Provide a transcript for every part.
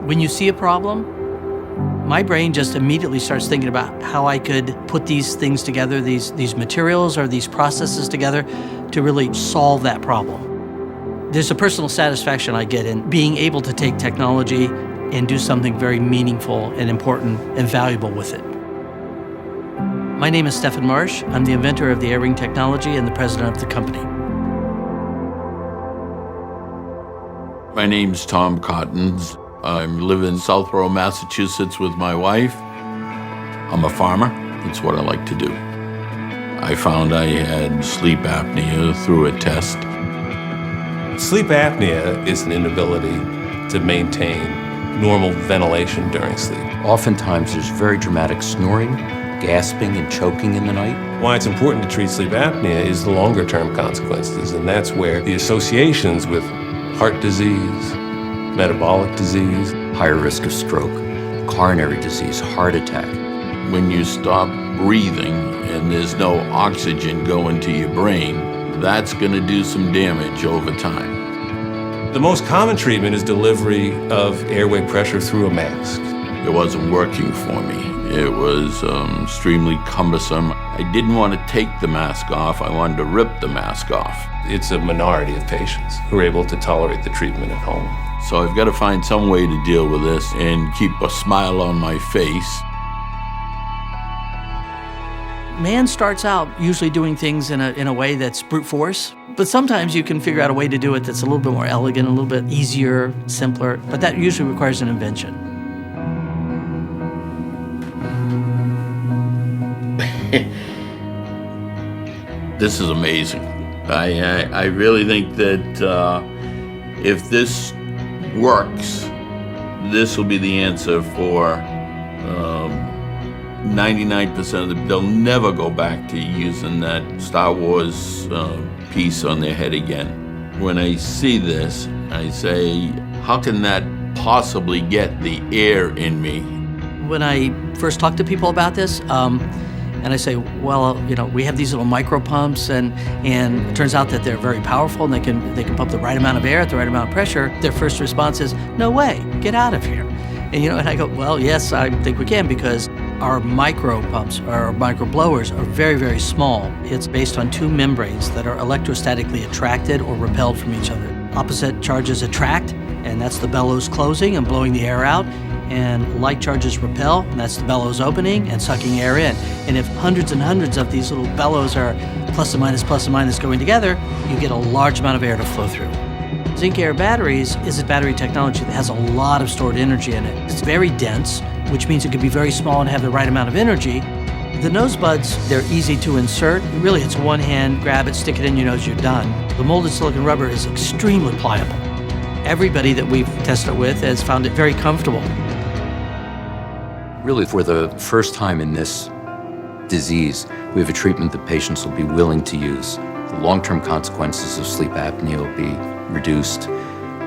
When you see a problem, my brain just immediately starts thinking about how I could put these things together, these materials or these processes together to really solve that problem. There's a personal satisfaction I get in being able to take technology and do something very meaningful and important and valuable with it. My name is Stephen Marsh. I'm the inventor of the air ring technology and the president of the company. My name's Tom Cottons. I live in Southborough, Massachusetts with my wife. I'm a farmer. That's what I like to do. I found I had sleep apnea through a test. Sleep apnea is an inability to maintain normal ventilation during sleep. Oftentimes there's very dramatic snoring, gasping and choking in the night. Why it's important to treat sleep apnea is the longer term consequences, and that's where the associations with heart disease, metabolic disease, Higher risk of stroke, coronary disease, heart attack. When you stop breathing and there's no oxygen going to your brain, that's going to do some damage over time. The most common treatment is delivery of airway pressure through a mask. It wasn't working for me. It was extremely cumbersome. I didn't want to take the mask off. I wanted to rip the mask off. It's a minority of patients who are able to tolerate the treatment at home. So I've got to find some way to deal with this and keep a smile on my face. Man starts out usually doing things in a way that's brute force, but sometimes you can figure out a way to do it that's a little bit more elegant, a little bit easier, simpler, but that usually requires an invention. This is amazing. I really think that if this works, this will be the answer for 99% of them. They'll never go back to using that Star Wars piece on their head again. When I see this, I say, how can that possibly get the air in me? When I first talk to people about this, and I say, well, we have these little micro pumps, and it turns out that they're very powerful, and they can pump the right amount of air at the right amount of pressure. Their first response is, no way, get out of here. And I go, well, yes, I think we can, because our micro pumps, our micro blowers, are very, very small. It's based on two membranes that are electrostatically attracted or repelled from each other. Opposite charges attract, and that's the bellows closing and blowing the air out. And like charges repel, and that's the bellows opening and sucking air in. And if hundreds and hundreds of these little bellows are plus and minus going together, you get a large amount of air to flow through. Zinc Air Batteries is a battery technology that has a lot of stored energy in it. It's very dense, which means it can be very small and have the right amount of energy. The nose buds, they're easy to insert. Really, it's one hand, grab it, stick it in your nose, you're done. The molded silicone rubber is extremely pliable. Everybody that we've tested it with has found it very comfortable. Really, for the first time in this disease, we have a treatment that patients will be willing to use. The long-term consequences of sleep apnea will be reduced.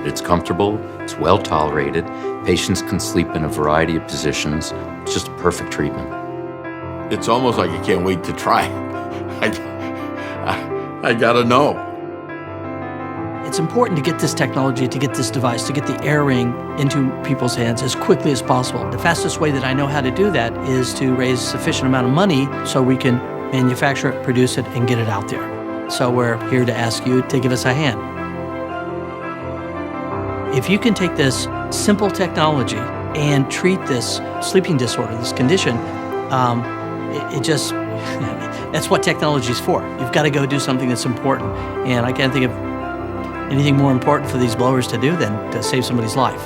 It's comfortable, it's well tolerated. Patients can sleep in a variety of positions. It's just a perfect treatment. It's almost like I can't wait to try. I gotta know. It's important to get this technology, to get this device, to get the air ring into people's hands as quickly as possible. The fastest way that I know how to do that is to raise sufficient amount of money so we can manufacture it, produce it, and get it out there. So we're here to ask you to give us a hand. If you can take this simple technology and treat this sleeping disorder, this condition, that's what technology is for. You've got to go do something that's important. And I can't think of anything more important for these blowers to do than to save somebody's life.